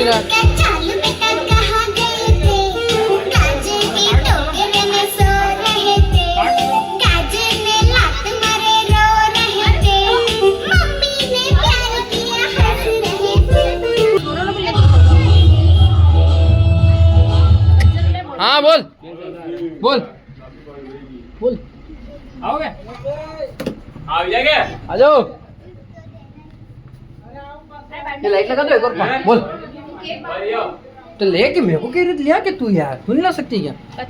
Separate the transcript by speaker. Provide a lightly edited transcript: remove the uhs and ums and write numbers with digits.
Speaker 1: रात हाँ बोल बोल बोल
Speaker 2: आओगे आ जाएंगे
Speaker 1: आ जाओ ये लाइट लगा दो एक और बोल तो लेके मेरे को कह रही थी लिया कि तू यार तू नहीं ला सकती क्या